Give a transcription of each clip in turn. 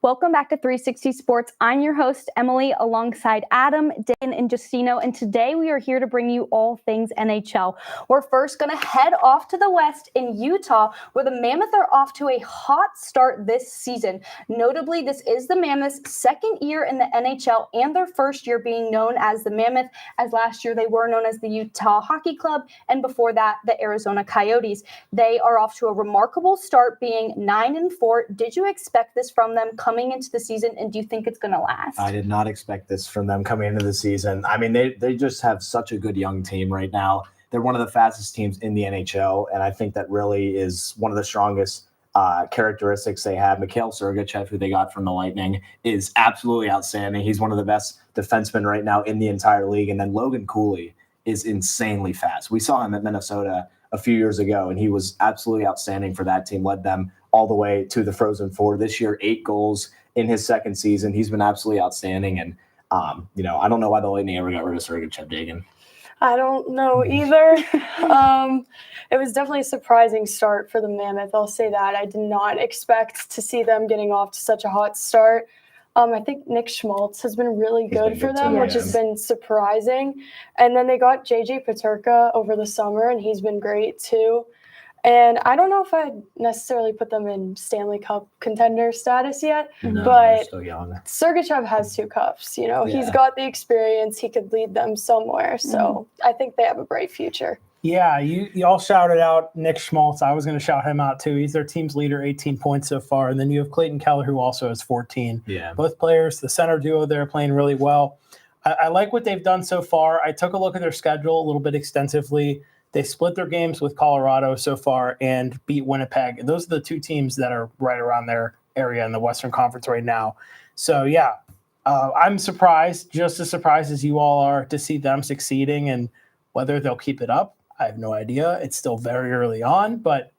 Welcome back to 360 Sports. I'm your host, Emily, alongside Adam, Dan, and Justino. And today we are here to bring you all things NHL. We're first going to head off to the West in Utah, where the Mammoth are off to a hot start this season. Notably, this is the Mammoth's second year in the NHL and their first year being known as the Mammoth, as last year they were known as the Utah Hockey Club, and before that, the Arizona Coyotes. They are off to a remarkable start, being 9-4. Did you expect this from them coming into the season, and do you think it's going to last? I did not expect this from them coming into the season. I mean, they just have such a good young team right now. They're one of the fastest teams in the NHL, and I think that really is one of the strongest characteristics they have. Mikhail Sergachev, who they got from the Lightning, is absolutely outstanding. He's one of the best defensemen right now in the entire league. And then Logan Cooley is insanely fast. We saw him at Minnesota a few years ago, and he was absolutely outstanding for that team, led them all the way to the Frozen Four. This year, 8 goals in his second season. He's been absolutely outstanding. And, I don't know why the Lightning ever got rid of Sergachev, Dagan. I don't know either. It was definitely a surprising start for the Mammoth. I'll say that. I did not expect to see them getting off to such a hot start. I think Nick Schmaltz has been really good for them, which has been surprising. And then they got JJ Peterka over the summer, and he's been great too. And I don't know if I'd necessarily put them in Stanley Cup contender status yet, but so young. Sergachev has 2 cups. He's got the experience. He could lead them somewhere. So I think they have a bright future. Yeah, you all shouted out Nick Schmaltz. I was going to shout him out too. He's their team's leader, 18 points so far. And then you have Clayton Keller, who also has 14. Yeah. Both players, the center duo there, playing really well. I like what they've done so far. I took a look at their schedule a little bit extensively. They split their games with Colorado so far and beat Winnipeg. And those are the 2 teams that are right around their area in the Western Conference right now. So, yeah, I'm surprised, just as surprised as you all are, to see them succeeding. And whether they'll keep it up, I have no idea. It's still very early on, but,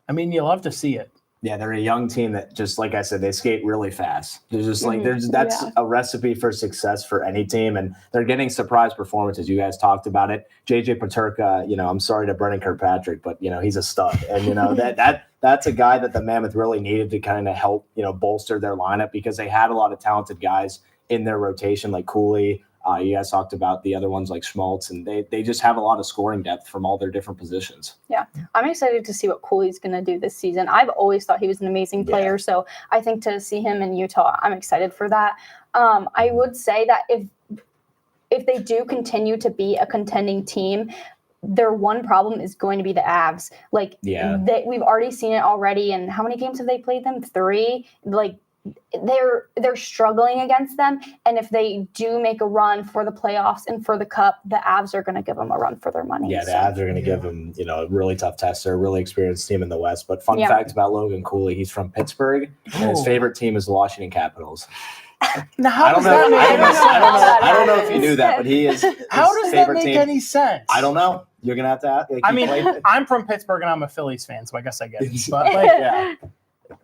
I mean, you love to see it. Yeah, they're a young team that, just like I said, they skate really fast. They're just that's a recipe for success for any team, and they're getting surprise performances. You guys talked about it. JJ Peterka, I'm sorry to Brendan Kirkpatrick, but he's a stud, and that's a guy that the Mammoth really needed to kind of help bolster their lineup, because they had a lot of talented guys in their rotation like Cooley. You guys talked about the other ones like Schmaltz, and they just have a lot of scoring depth from all their different positions. Yeah, I'm excited to see what Cooley's going to do this season. I've always thought he was an amazing player, so I think to see him in Utah, I'm excited for that. I would say that if they do continue to be a contending team, their one problem is going to be the Avs. We've already seen it already, and how many games have they played them? 3. They're struggling against them, and if they do make a run for the playoffs and for the cup, the Avs are going to give them a run for their money. Yeah, the Avs are going to give them a really tough test. They're a really experienced team in the West. But fun fact about Logan Cooley, he's from Pittsburgh, and his favorite team is the Washington Capitals. Now, I don't know if you knew that, but he is. How does that make any sense? I don't know. You're going to have to ask. I mean, I'm from Pittsburgh, and I'm a Phillies fan, so I guess I get it. But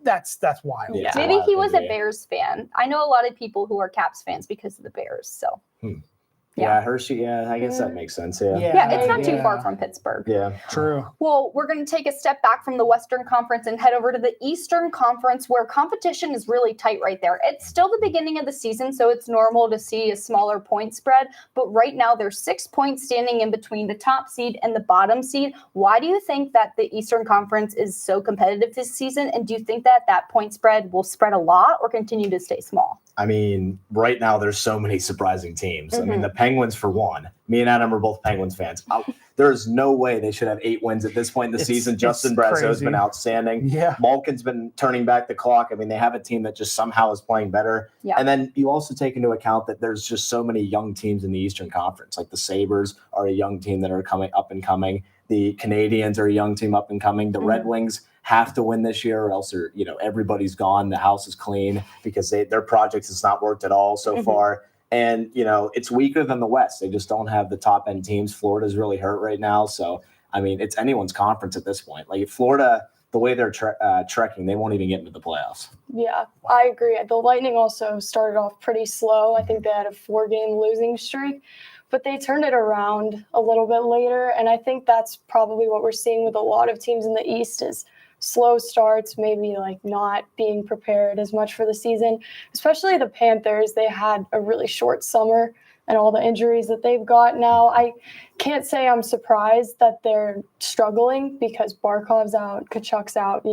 that's wild. Yeah. Maybe he was a Bears fan. I know a lot of people who are Caps fans because of the Bears. So. Yeah, Hershey. Yeah, I guess that makes sense. Yeah, it's not too far from Pittsburgh. Yeah, true. Well, we're going to take a step back from the Western Conference and head over to the Eastern Conference, where competition is really tight right there. It's still the beginning of the season, so it's normal to see a smaller point spread. But right now, there's 6 points standing in between the top seed and the bottom seed. Why do you think that the Eastern Conference is so competitive this season? And do you think that point spread will spread a lot or continue to stay small? I mean, right now there's so many surprising teams. I mean, the Penguins, for one. Me and Adam are both Penguins fans. There's no way they should have 8 wins at this point in the season. Justin Brazeau has been outstanding. Yeah. Malkin's been turning back the clock. I mean, they have a team that just somehow is playing better. Yeah. And then you also take into account that there's just so many young teams in the Eastern Conference. Like the Sabres are a young team that are coming up and coming. The Canadians are a young team up and coming. The Red Wings have to win this year, or else everybody's gone. The house is clean because their projects has not worked at all so far. And, it's weaker than the West. They just don't have the top end teams. Florida's really hurt right now. So, I mean, it's anyone's conference at this point. Like Florida, the way they're trekking, they won't even get into the playoffs. Yeah, I agree. The Lightning also started off pretty slow. I think they had a 4-game losing streak, but they turned it around a little bit later. And I think that's probably what we're seeing with a lot of teams in the East is slow starts, maybe like not being prepared as much for the season. Especially the Panthers, they had a really short summer and all the injuries that they've got now. I can't say I'm surprised that they're struggling because Barkov's out, Kachuk's out,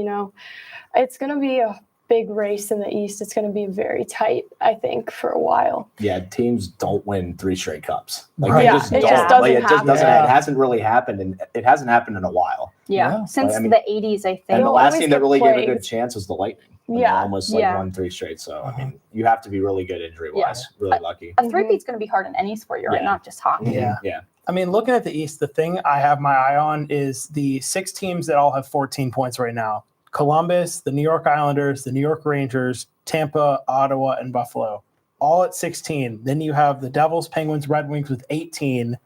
It's going to be a big race in the East. It's going to be very tight, I think, for a while. Yeah, teams don't win 3 straight cups. Like Right. they Yeah, just it don't. just doesn't It just doesn't. happen. It hasn't really happened, and it hasn't happened in a while. Yeah. Since I mean, the 80s, I think. And the They'll last always team that get really gave a plagued. good chance was the Lightning. When Yeah. they almost won 3 straight. So I mean, you have to be really good injury wise. Really lucky. A three-peat's going to be hard in any sport you're in, Yeah. not just hockey. Yeah. Yeah. I mean, looking at the East, the thing I have my eye on is the 6 teams that all have 14 points right now. Columbus, the New York Islanders, the New York Rangers, Tampa, Ottawa, and Buffalo, all at 16. Then you have the Devils, Penguins, Red Wings with 18.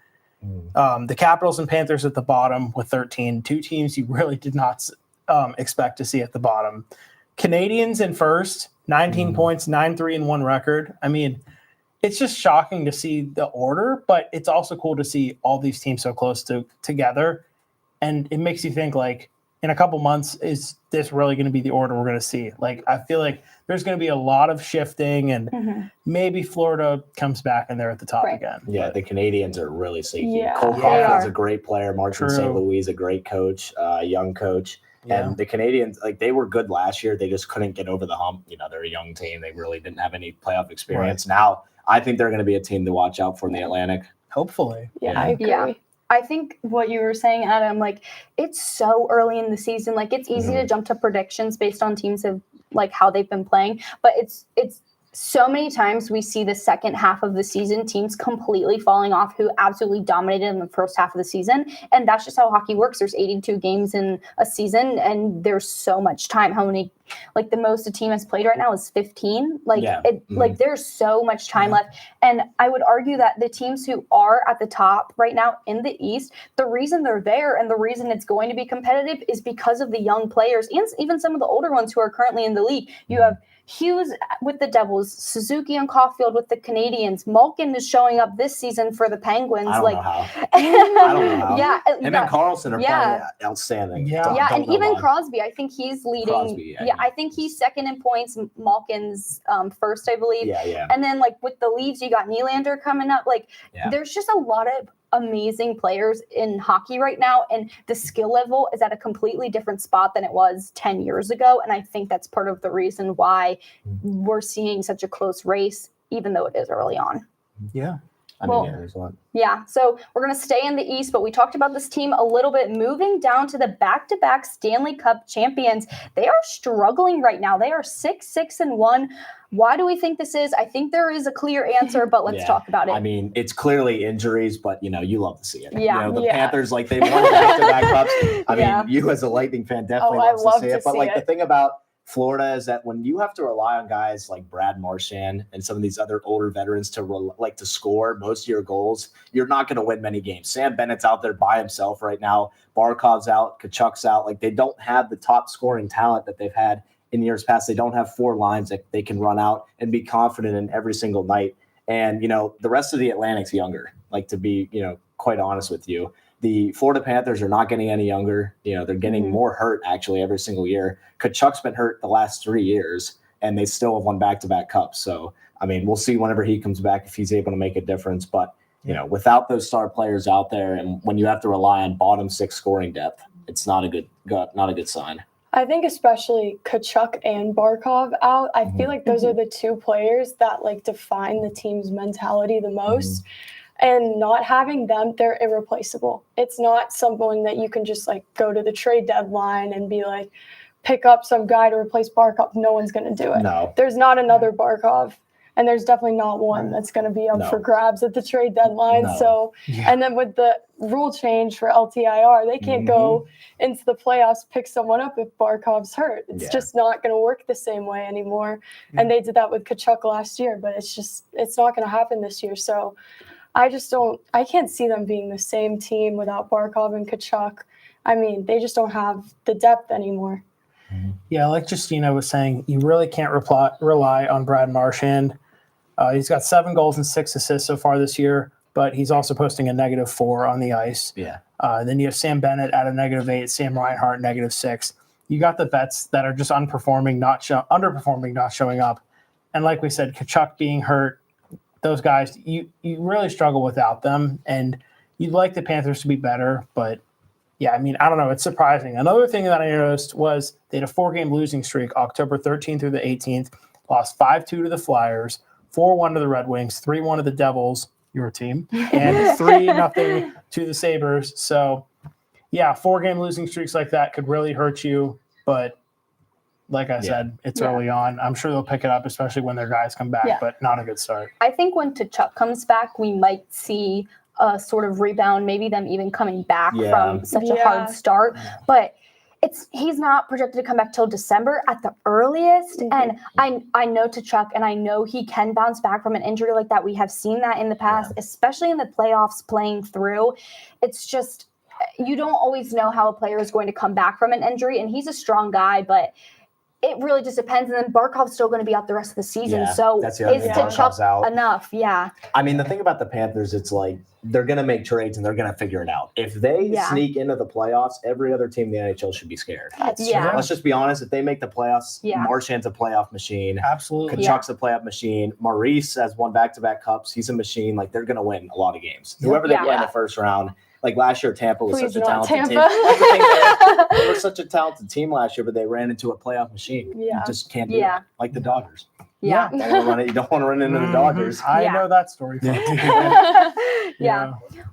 The Capitals and Panthers at the bottom with 13. 2 teams you really did not expect to see at the bottom. Canadians in first, 19 points, 9-3-1 record. I mean, it's just shocking to see the order, but it's also cool to see all these teams so close together. And it makes you think, like, in a couple months, is this really going to be the order we're going to see? Like, I feel like there's going to be a lot of shifting, and maybe Florida comes back and they're at the top again. Yeah, the Canadians are really sneaky. Yeah. Cole They Caufield is are. a great player. Martin True. St. Louis is a great coach, young coach. Yeah. And the Canadians, like, they were good last year. They just couldn't get over the hump. They're a young team. They really didn't have any playoff experience. Now, I think they're going to be a team to watch out for in the Atlantic. Hopefully. Yeah, I agree. Yeah. I think what you were saying, Adam, like, it's so early in the season. Like, it's easy to jump to predictions based on teams of like how they've been playing, but it's so many times we see the second half of the season teams completely falling off who absolutely dominated in the first half of the season. And that's just how hockey works. There's 82 games in a season and there's so much time. How many, like, the most a team has played right now is 15. Like, like, there's so much time left. And I would argue that the teams who are at the top right now in the East, the reason they're there and the reason it's going to be competitive is because of the young players and even some of the older ones who are currently in the league. You have Hughes with the Devils, Suzuki and Caulfield with the Canadians. Malkin is showing up this season for the Penguins. I don't know how. I don't know how. Yeah. And then Carlson are playing outstanding. Yeah. Don't And know even why. Crosby, I think he's leading. Crosby, I think he's second in points. Malkin's first, I believe. Yeah. And then, like, with the Leafs, you got Nylander coming up. Like, there's just a lot of amazing players in hockey right now, and the skill level is at a completely different spot than it was 10 years ago. And I think that's part of the reason why we're seeing such a close race, even though it is early on. Yeah. There's a lot. Yeah, so we're going to stay in the East, but we talked about this team a little bit. Moving down to the back-to-back Stanley Cup champions, they are struggling right now. They are 6-1. Why do we think this is? I think there is a clear answer, but let's talk about it. I mean, it's clearly injuries, but, you love to see it. Yeah. The Panthers, like, they won back-to-back cups. I Yeah. mean, you as a Lightning fan definitely I loves love to see to it. But, see like, it. the thing about Florida is that when you have to rely on guys like Brad Marchand and some of these other older veterans to score most of your goals, you're not going to win many games. Sam Bennett's out there by himself right now. Barkov's out. Kachuk's out. Like, they don't have the top scoring talent that they've had in years past. They don't have 4 lines that they can run out and be confident in every single night. And, the rest of the Atlantic's younger, like, to be, quite honest with you. The Florida Panthers are not getting any younger. They're getting more hurt, actually, every single year. Kachuk's been hurt the last 3 years, and they still have won back-to-back cups. So, I mean, we'll see whenever he comes back if he's able to make a difference. But, without those star players out there, and when you have to rely on bottom 6 scoring depth, it's not a good sign. I think especially Kachuk and Barkov out, I feel like those are the 2 players that, like, define the team's mentality the most. And not having them, they're irreplaceable. It's not something that you can just, like, go to the trade deadline and be like, pick up some guy to replace Barkov. No one's going to do it. No. There's not another Barkov, and there's definitely not one that's going to be up for grabs at the trade deadline. No. So, and then with the rule change for LTIR, they can't go into the playoffs, pick someone up if Barkov's hurt. It's just not going to work the same way anymore. And they did that with Kachuk last year, but it's not going to happen this year. So I can't see them being the same team without Barkov and Kachuk. I mean, they just don't have the depth anymore. Yeah, like Justina was saying, you really can't rely on Brad Marchand. He's got 7 goals and 6 assists so far this year, but he's also posting a -4 on the ice. Yeah. Then you have Sam Bennett at a -8, Sam Reinhart -6. you got the vets that are just underperforming, not showing up. And like we said, Kachuk being hurt, those guys, you really struggle without them. And you'd like the Panthers to be better, but yeah, I mean, I don't know. It's surprising. Another thing that I noticed was they had a 4-game losing streak, October 13th through the 18th, lost 5-2 to the Flyers, 4-1 to the Red Wings, 3-1 to the Devils, your team, and 3-0 to the Sabres. So, yeah, 4-game losing streaks like that could really hurt you. But like I said, it's early on. I'm sure they'll pick it up, especially when their guys come back, but not a good start. I think when Tkachuk comes back, we might see a sort of rebound, maybe them even coming back from such a hard start. But he's not projected to come back till December at the earliest. And I know Tkachuk, and I know he can bounce back from an injury like that. We have seen that in the past, especially in the playoffs playing through. It's just, you don't always know how a player is going to come back from an injury, and he's a strong guy, but it really just depends. And then Barkov's still going to be out the rest of the season. So that's the other thing. Barkov's out. Enough? Yeah. I mean, the thing about the Panthers, it's like they're going to make trades and they're going to figure it out. If they sneak into the playoffs, every other team in the NHL should be scared. That's true. Let's just be honest. If they make the playoffs, Marchand's a playoff machine. Absolutely. Kachuk's a playoff machine. Maurice has won back-to-back cups. He's a machine. Like, they're going to win a lot of games. Whoever they play in the first round. Like last year, Tampa was such a talented team. That's the thing, they were such a talented team last year, but they ran into a playoff machine. You just can't do it. Like the Dodgers. You don't want to run into the Dodgers. I know that story.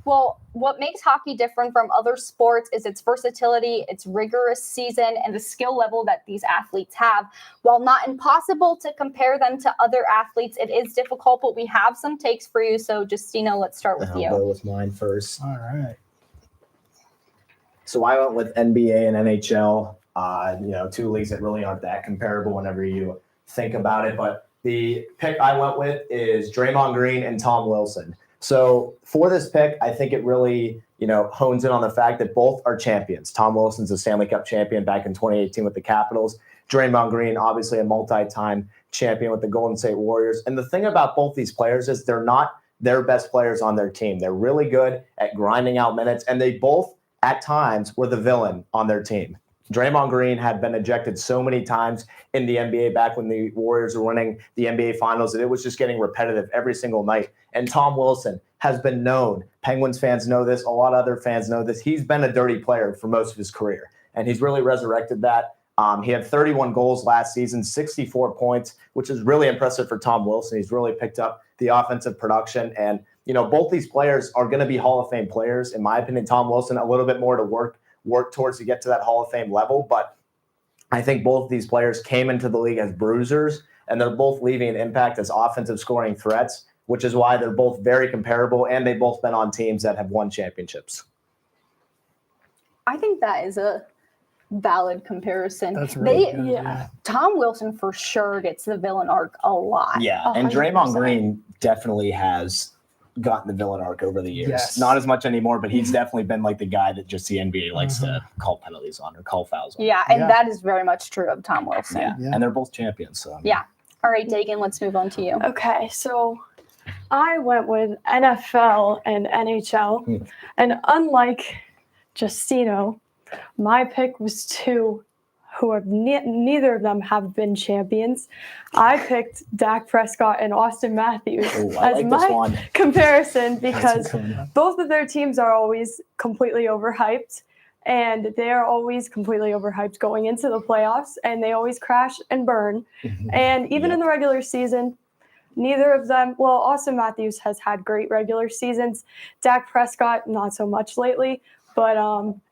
Well, what makes hockey different from other sports is its versatility, its rigorous season, and the skill level that these athletes have. While not impossible to compare them to other athletes, it is difficult, but we have some takes for you. So, Justino, let's start with you. I'll go with mine first. All right. So I went with NBA and NHL, two leagues that really aren't that comparable whenever you think about it. But the pick I went with is Draymond Green and Tom Wilson. So for this pick, I think it really, hones in on the fact that both are champions. Tom Wilson's a Stanley Cup champion back in 2018 with the Capitals. Draymond Green, obviously a multi-time champion with the Golden State Warriors. And the thing about both these players is they're not their best players on their team. They're really good at grinding out minutes, and they both, at times, were the villain on their team. Draymond Green had been ejected so many times in the NBA back when the Warriors were winning the NBA Finals that it was just getting repetitive every single night. And Tom Wilson has been known. Penguins fans know this. A lot of other fans know this. He's been a dirty player for most of his career, and he's really resurrected that. He had 31 goals last season, 64 points, which is really impressive for Tom Wilson. He's really picked up the offensive production. And, both these players are going to be Hall of Fame players. In my opinion, Tom Wilson, a little bit more to work towards to get to that Hall of Fame level. But I think both of these players came into the league as bruisers, and they're both leaving an impact as offensive scoring threats, which is why they're both very comparable, and they've both been on teams that have won championships. I think that is a valid comparison. That's really good. Tom Wilson for sure gets the villain arc a lot. Yeah, and 100%. Draymond Green definitely has gotten the villain arc over the years. Yes. Not as much anymore, but he's definitely been like the guy that just the NBA likes to call penalties on or call fouls on. Yeah, and that is very much true of Tom Wilson. Yeah. And they're both champions. So All right, Dagan, let's move on to you. Okay, so I went with NFL and NHL. And unlike Justino, my pick was two who have neither of them have been champions. I picked Dak Prescott and Austin Matthews as my comparison because both of their teams are always completely overhyped, and they are always completely overhyped going into the playoffs, and they always crash and burn. And even in the regular season, neither of them, well, Austin Matthews has had great regular seasons. Dak Prescott, not so much lately. But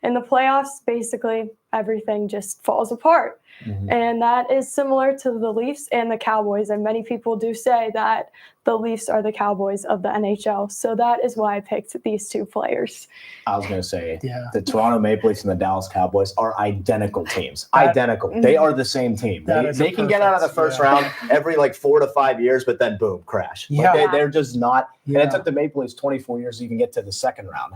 in the playoffs, basically, everything just falls apart. And that is similar to the Leafs and the Cowboys. And many people do say that the Leafs are the Cowboys of the NHL. So that is why I picked these two players. I was going to say, the Toronto Maple Leafs and the Dallas Cowboys are identical teams. Identical. They are the same team. They can get out of the first round every 4 to 5 years, but then boom, crash. They're just not. And it took the Maple Leafs 24 years to even get to the second round.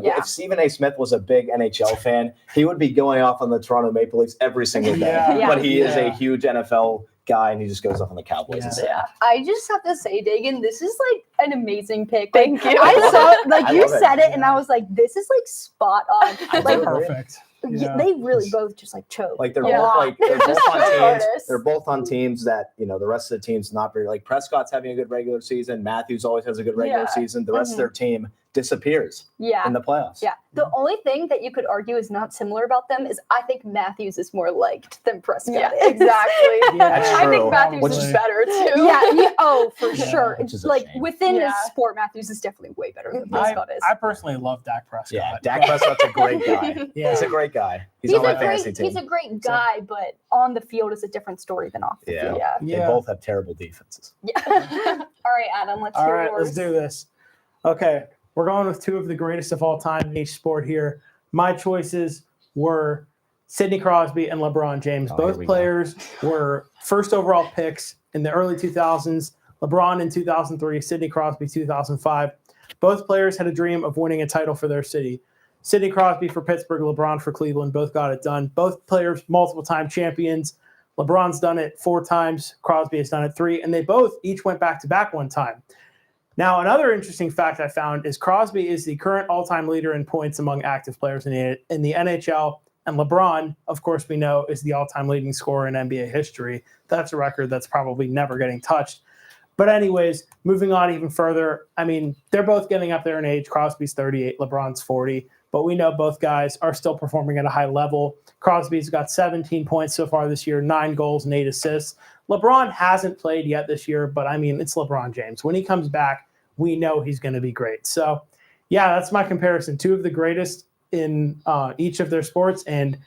If Stephen A. Smith was a big NHL fan, he would be going off on the Toronto Maple Leafs every single day. But he is a huge NFL guy, and he just goes off on the Cowboys instead. I just have to say, Dagan, this is an amazing pick. Thank you. I saw you said it, and I was like, this is spot on. Perfect. Yeah. They really both just like choke. Like they're Yeah. both like they're both on teams. artists. They're both on teams that the rest of the team's not very like Prescott's having a good regular season. Matthews always has a good regular Yeah. season. The rest of their team disappears yeah. in the playoffs. Yeah. The only thing that you could argue is not similar about them is I think Matthews is more liked than Prescott. Yeah, is. exactly. That's I true. think Matthews Probably. is better too. Oh, for sure. Which is a Like shame. within Yeah. the sport, Matthews is definitely way better than I, Prescott is. I personally love Dak Prescott. Yeah, Dak Prescott's a great guy. Yeah. He's a great guy. He's on my fantasy team. He's a great guy, but on the field is a different story than off the Yeah. field. Yeah. They both have terrible defenses. Yeah. All right, Adam, let's All hear right, yours. let's do this. Okay, we're going with two of the greatest of all time in each sport here. My choices were Sidney Crosby and LeBron James. Oh, here Both we players were first overall picks in the early 2000s. LeBron in 2003, Sidney Crosby 2005. Both players had a dream of winning a title for their city. Sidney Crosby for Pittsburgh, LeBron for Cleveland. Both got it done. Both players multiple-time champions. LeBron's done it 4 times. Crosby has done it 3. And they both each went back-to-back one time. Now, another interesting fact I found is Crosby is the current all-time leader in points among active players in the NHL. And LeBron, of course, we know, is the all-time leading scorer in NBA history. That's a record that's probably never getting touched. But anyways, moving on even further, I mean, they're both getting up there in age. Crosby's 38, LeBron's 40. But we know both guys are still performing at a high level. Crosby's got 17 points so far this year, 9 goals and 8 assists. LeBron hasn't played yet this year, but I mean, it's LeBron James. When he comes back, we know he's going to be great. So, yeah, that's my comparison. 2 of the greatest in each of their sports, and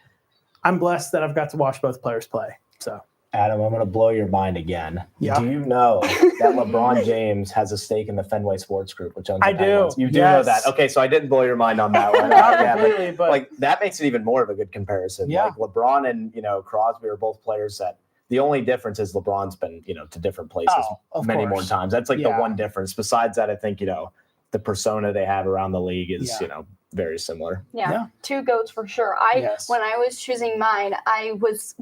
I'm blessed that I've got to watch both players play. So, Adam, I'm going to blow your mind again. Yeah. Do you know that LeBron James has a stake in the Fenway Sports Group, which owns the I do. Penguins? You do Yes. know that. Okay, so I didn't blow your mind on that one. not Yeah, but, completely, but like that makes it even more of a good comparison. Yeah. Like LeBron and Crosby are both players that the only difference is LeBron's been to different places of many more course. times. That's like Yeah. the one difference. Besides that, I think the persona they have around the league is Yeah. very similar. Yeah, 2 goats for sure. Yes. When I was choosing mine, I was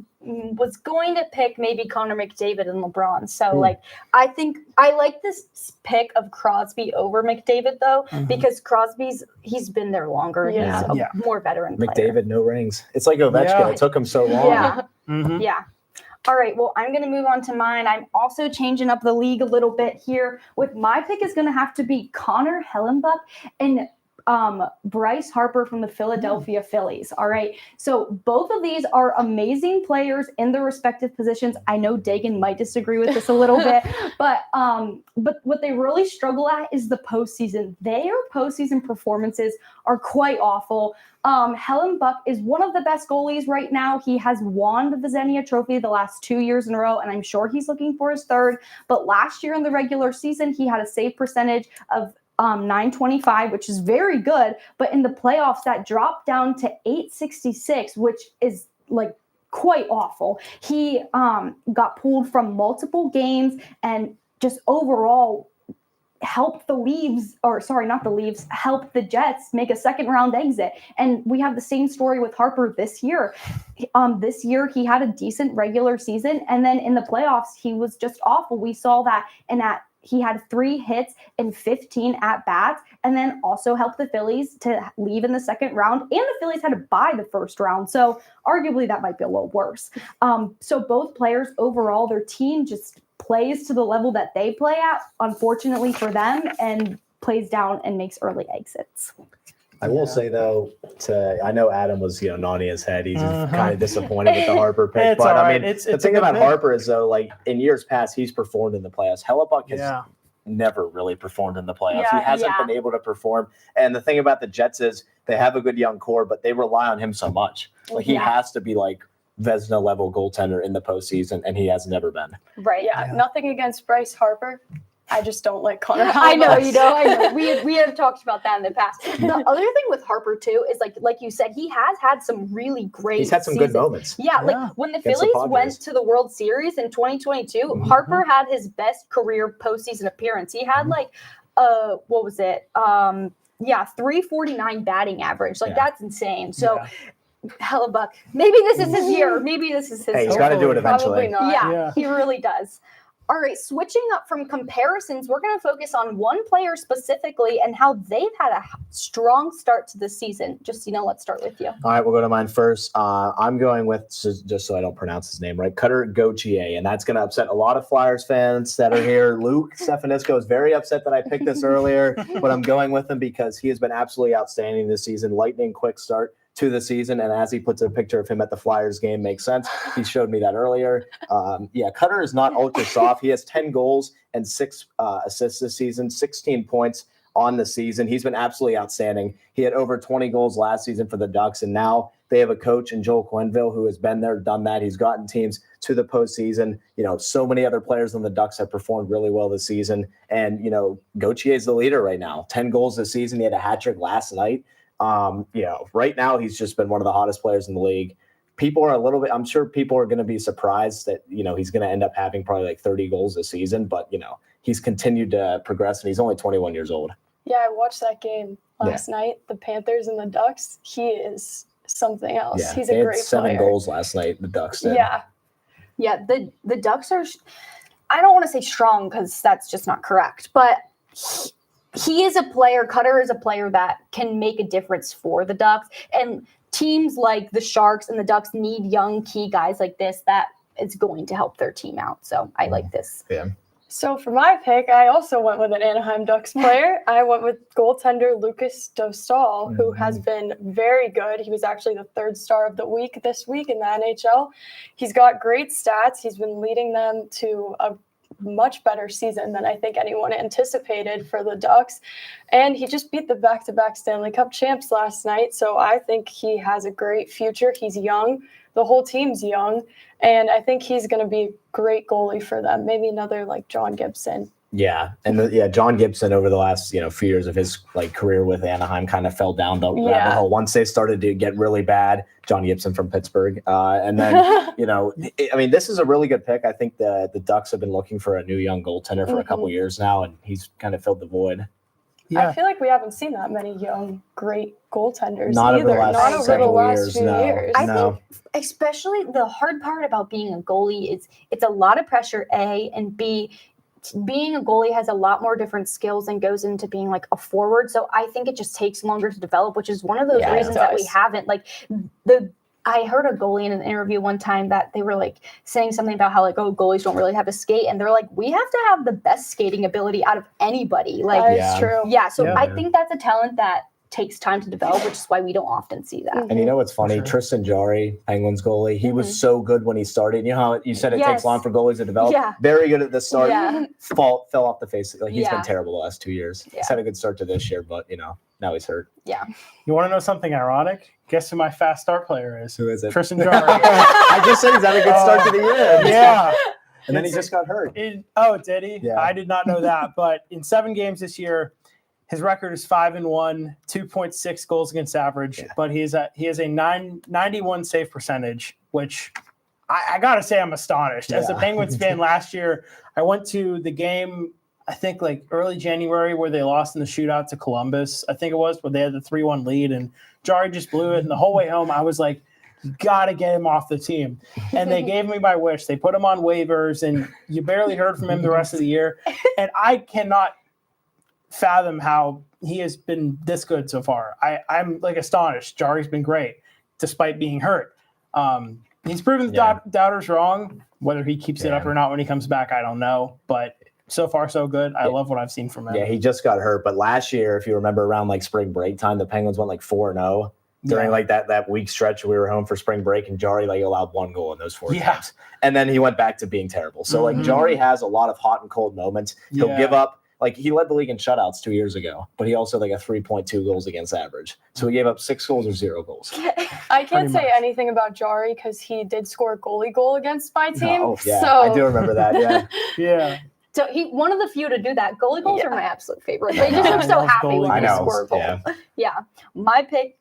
going to pick maybe Connor McDavid and LeBron. So like I think I like this pick of Crosby over McDavid though, because he's been there longer. Yeah. He's a Yeah. more veteran player. McDavid, no rings. It's like Ovechkin. Yeah. It took him so long. Yeah. Mhm. Yeah. All right. Well, I'm going to move on to mine. I'm also changing up the league a little bit here. With my pick is going to have to be Connor Hellenbuck and Bryce Harper from the Philadelphia Phillies. All right. So both of these are amazing players in their respective positions. I know Dagan might disagree with this a little bit, but what they really struggle at is the postseason. Their postseason performances are quite awful. Hellenbuck is one of the best goalies right now. He has won the Vezina Trophy the last 2 years in a row, and I'm sure he's looking for his 3rd. But last year in the regular season, he had a save percentage of .925, which is very good. But in the playoffs, that dropped down to .866, which is like quite awful. He got pulled from multiple games and just overall helped helped the Jets make a 2nd round exit. And we have the same story with Harper this year. This year he had a decent regular season, and then in the playoffs he was just awful. We saw that he had 3 hits and 15 at bats, and then also helped the Phillies to leave in the 2nd round. And the Phillies had to buy the 1st round. So arguably that might be a little worse. So both players overall, their team just plays to the level that they play at, unfortunately for them, and plays down and makes early exits. I will say though, I know Adam was nodding his head. He's kind of disappointed with the Harper pick, It's but all I right. mean, It's the a thing good about pick. Harper is though, like in years past, he's performed in the playoffs. Hellebuck has Yeah. never really performed in the playoffs. Yeah, He hasn't yeah. been able to perform. And the thing about the Jets is they have a good young core, but they rely on him so much. Like he Yeah. has to be like Vezina level goaltender in the postseason, and he has never been. Right. Yeah, nothing against Bryce Harper. I just don't like Connor Hellenbuck. I know. I know. We have talked about that in the past. The other thing with Harper too is like you said, he has had some really great. He's had some good seasons. moments. Yeah, Yeah. like when the Against the Phillies Padres. went to the World Series in 2022, Harper had his best career postseason appearance. He had what was it? 349 batting average. Like Yeah. that's insane. So Hellebuck, maybe this is his year. Maybe this is his Hey, he's year. got to do it eventually. Probably not. Yeah, Yeah. he really does. All right, switching up from comparisons, we're going to focus on one player specifically and how they've had a strong start to the season. Justino, let's start with you. All right, we'll go to mine first. I'm going with, just so I don't pronounce his name right, Cutter Gauthier, and that's going to upset a lot of Flyers fans that are here. Luke Stefanisco is very upset that I picked this earlier, but I'm going with him because he has been absolutely outstanding this season. Lightning quick start to the season, and as he puts a picture of him at the Flyers game, makes sense. He showed me that earlier. Cutter is not ultra soft. He has 10 goals and 6 assists this season, 16 points on the season. He's been absolutely outstanding. He had over 20 goals last season for the Ducks, and now they have a coach in Joel Quenneville who has been there, done that. He's gotten teams to the postseason. So many other players on the Ducks have performed really well this season, and Gauthier is the leader right now. 10 goals this season. He had a hat trick last night. Right now he's just been one of the hottest players in the league. I'm sure people are going to be surprised that, he's going to end up having probably like 30 goals this season, but he's continued to progress and he's only 21 years old. Yeah, I watched that game last night, the Panthers and the Ducks. He is something else. Yeah, he's a great 7 player. goals last night, the Ducks did. Yeah, the Ducks are, I don't want to say strong because that's just not correct, but he is a player, Cutter is a player that can make a difference for the Ducks. And teams like the Sharks and the Ducks need young key guys like this that is going to help their team out. So I like this. Yeah. So for my pick, I also went with an Anaheim Ducks player. I went with goaltender Lucas Dostal, who has been very good. He was actually the 3rd star of the week this week in the NHL. He's got great stats. He's been leading them to a much better season than I think anyone anticipated for the Ducks. And he just beat the back-to-back Stanley Cup champs last night. So I think he has a great future. He's young. The whole team's young. And I think he's going to be a great goalie for them. Maybe another like John Gibson. Yeah. And John Gibson over the last, few years of his career with Anaheim kind of fell down the rabbit hole. Once they started to get really bad, John Gibson from Pittsburgh. And then, this is a really good pick. I think the Ducks have been looking for a new young goaltender for a couple years now, and he's kind of filled the void. Yeah. I feel like we haven't seen that many young, great goaltenders Not either. Over the last several years, few years. I think especially the hard part about being a goalie is it's a lot of pressure, A, and B, being a goalie has a lot more different skills and goes into being like a forward. So I think it just takes longer to develop, which is one of those reasons that we haven't I heard a goalie in an interview one time that they were saying something about how goalies don't really have to skate. And they're like, we have to have the best skating ability out of anybody. That's true. Yeah. So I think that's a talent that takes time to develop, which is why we don't often see that. And you know what's funny? Tristan Jarry, Penguins goalie, he was so good when he started. You know how you said it takes long for goalies to develop? Yeah. Very good at the start. Yeah. Fell off the face. He's been terrible the last 2 years. Yeah. He's had a good start to this year, but now he's hurt. Yeah. You want to know something ironic? Guess who my fast start player is? Who is it? Tristan Jarry. I just said he's had a good start to the year. Yeah. And then he just got hurt. Did he? Yeah. I did not know that. But in 7 games this year, his record is 5-1, 2.6 goals against average. Yeah. But he has a 91 save percentage, which I gotta say I'm astonished. As a Penguins fan last year, I went to the game, I think early January, where they lost in the shootout to Columbus. I think it was, where they had the 3-1 lead, and Jarry just blew it. And the whole way home, I was like, you got to get him off the team. And they gave me my wish. They put him on waivers, and you barely heard from him the rest of the year. And I cannot fathom how he has been this good so far. I'm astonished. Jarry's been great, despite being hurt. He's proven the doubters wrong. Whether he keeps it up or not when he comes back, I don't know. But so far, so good. I love what I've seen from him. Yeah, he just got hurt. But last year, if you remember, around spring break time, the Penguins went 4-0. During that week stretch, we were home for spring break, and Jarry allowed 1 goal in those 4 games. And then he went back to being terrible. So Jarry has a lot of hot and cold moments. He'll give up. He led the league in shutouts 2 years ago, but he also a 3.2 goals against average. So he gave up 6 goals or 0 goals. I can't say anything about Jarry because he did score a goalie goal against my team. Oh, yeah. So I do remember that. Yeah. Yeah. So one of the few to do that. Goalie goals are my absolute favorite. They just look so happy when they score a goal. Yeah. My pick,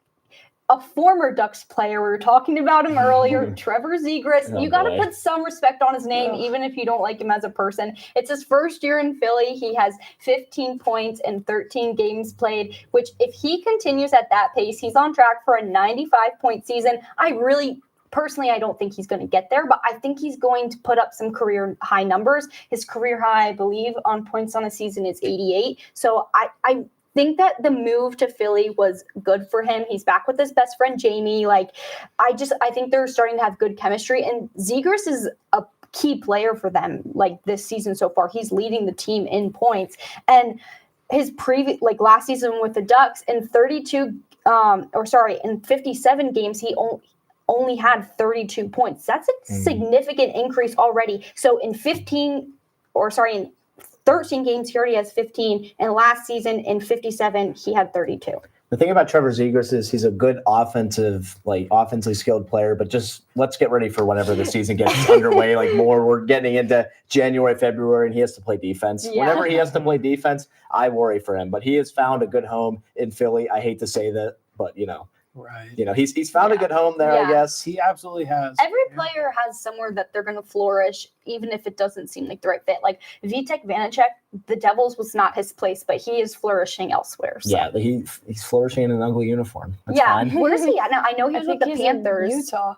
a former Ducks player. We were talking about him earlier, Trevor Zegras. You got to put some respect on his name, even if you don't like him as a person. It's his first year in Philly. He has 15 points in 13 games played, which if he continues at that pace, he's on track for a 95-point season. I really personally, I don't think he's going to get there, but I think he's going to put up some career high numbers. His career high, I believe, on points on a season is 88. So I think that the move to Philly was good for him. He's back with his best friend Jamie. Like, I think they're starting to have good chemistry, and Zegras is a key player for them. Like this season so far, he's leading the team in points. And his last season with the Ducks in 57 games, he only had 32 points. That's a significant increase already. So in 13 games, he already has 15. And last season in 57, he had 32. The thing about Trevor Zegras is he's a good offensively skilled player, but just let's get ready for whenever the season gets underway. We're getting into January, February, and he has to play defense. Yeah. Whenever he has to play defense, I worry for him. But he has found a good home in Philly. I hate to say that, but Right. He's found a good home there, I guess. He absolutely has. Every player has somewhere that they're going to flourish, even if it doesn't seem like the right fit. Like Vitek Vanacek, the Devils was not his place, but he is flourishing elsewhere. So. Yeah, he's flourishing in an ugly uniform. That's fine. Where is he at now? I know he was with the Panthers. Utah.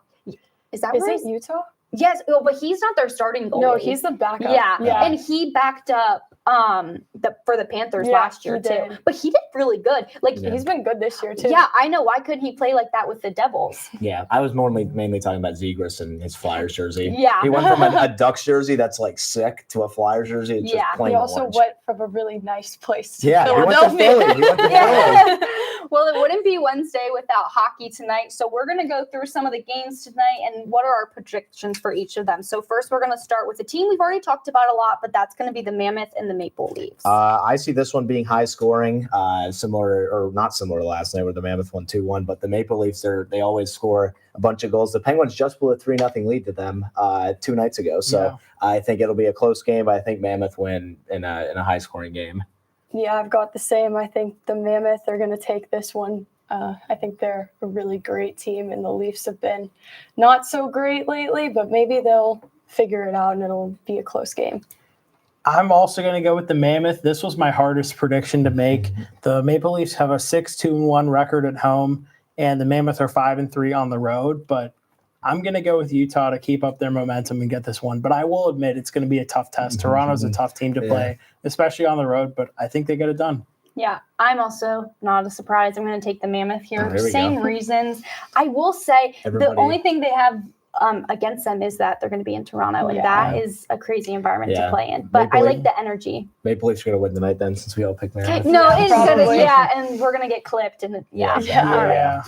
Is that Is right? it Utah? Yes, but he's not their starting goalie. No, he's the backup. Yeah, and he backed up for the Panthers last year he too. did. But he did really good. He's been good this year too. Yeah, I know. Why couldn't he play like that with the Devils? Yeah, I was mainly talking about Zegras and his Flyers jersey. Yeah. He went from a Ducks jersey that's sick to a Flyers jersey. It's just plain He also orange. went from a really nice place to He went to Philadelphia. Philly. He went to Philly. Well, it wouldn't be Wednesday without hockey tonight. So we're going to go through some of the games tonight and what are our predictions for each of them. So first, we're going to start with a team we've already talked about a lot, but that's going to be the Mammoth and the Maple Leafs. I see this one being high scoring, similar or not similar to last night where the Mammoth won 2-1, but the Maple Leafs, they always score a bunch of goals. The Penguins just blew a 3-0 lead to them 2 nights ago. So I think it'll be a close game, but I think Mammoth win in a high scoring game. Yeah, I've got the same. I think the Mammoth are going to take this one. I think they're a really great team, and the Leafs have been not so great lately, but maybe they'll figure it out and it'll be a close game. I'm also going to go with the Mammoth. This was my hardest prediction to make. The Maple Leafs have a 6-2-1 record at home, and the Mammoth are 5-3 on the road, but I'm going to go with Utah to keep up their momentum and get this one. But I will admit it's going to be a tough test. Toronto's a tough team to play, especially on the road, but I think they get it done. Yeah, I'm also not a surprise. I'm going to take the Mammoth here. Same go. reasons. I will say the only thing they have against them is that they're going to be in Toronto, and that is a crazy environment to play in. But I like the energy. Maple Leafs are going to win tonight then, since we all picked Mammoth. No, it's good. Yeah, and we're going to get clipped. And Yeah.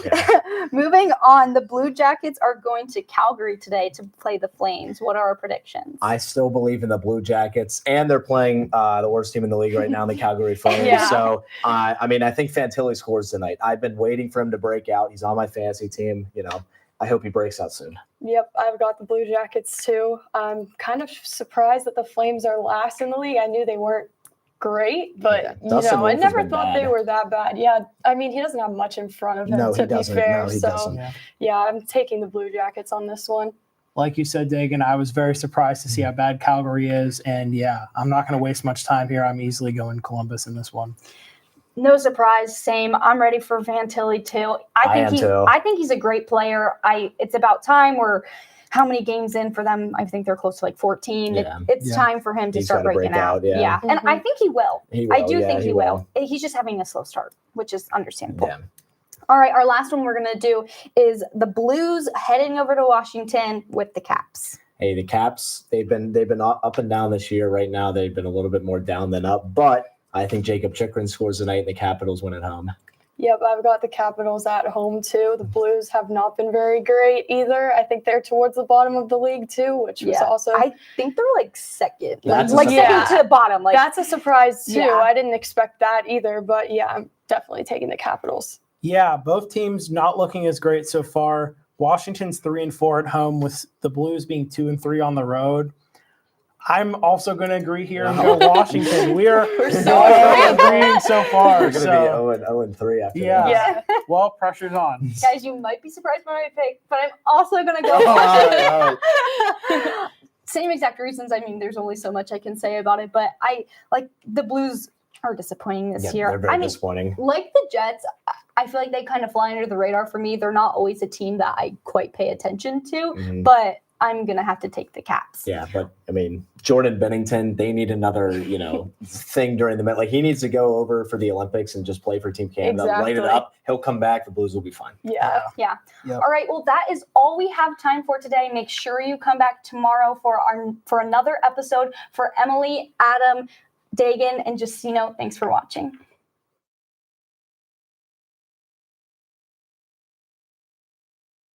Moving on, the Blue Jackets are going to Calgary today to play the Flames. What are our predictions? I still believe in the Blue Jackets, and they're playing the worst team in the league right now, the Calgary Flames. Yeah. So, I think Fantilli scores tonight. I've been waiting for him to break out. He's on my fantasy team. I hope he breaks out soon. Yep, I've got the Blue Jackets too. I'm kind of surprised that the Flames are last in the league. I knew they weren't great, but I never thought they were that bad. Yeah, he doesn't have much in front of him, to be fair. No, he doesn't. Yeah, I'm taking the Blue Jackets on this one. Like you said, Dagan, I was very surprised to see how bad Calgary is. And I'm not going to waste much time here. I'm easily going Columbus in this one. No surprise, same. I'm ready for Fantilli too. I think he's a great player. It's about time. We're how many games in for them? I think they're close to 14. Yeah. It's time for him to start breaking out. Yeah. And I think he will. I do think he will. will. He's just having a slow start, which is understandable. Yeah. All right, our last one we're going to do is the Blues heading over to Washington with the Caps. Hey, the Caps, they've been up and down this year. Right now, they've been a little bit more down than up, but I think Jacob Chychrun scores tonight and the Capitals win at home. Yep, I've got the Capitals at home too. The Blues have not been very great either. I think they're towards the bottom of the league too, which was also... I think they're second. That's second to the bottom. That's a surprise too. Yeah. I didn't expect that either, but I'm definitely taking the Capitals. Yeah, both teams not looking as great so far. Washington's 3-4 at home, with the Blues being 2-3 on the road. I'm also going to agree here and go Washington. We're agreeing so far. We're going to be 0-3 after that. Yeah. Well, pressure's on. Guys, you might be surprised by my pick, but I'm also going to go All Washington. right. Same exact reasons. There's only so much I can say about it, but I like the Blues are disappointing this Yeah, year. they're very disappointing. Like the Jets, I feel like they kind of fly under the radar for me. They're not always a team that I quite pay attention to, Mhm. but I'm going to have to take the Caps. Yeah, but I mean, Jordan Bennington, they need another, thing during the like he needs to go over for the Olympics and just play for Team Canada, light it Exactly. up. He'll come back. The Blues will be fine. Yeah. Yeah. Yep. All right. Well, that is all we have time for today. Make sure you come back tomorrow for another episode. For Emily, Adam, Dagan, and Justino, thanks for watching.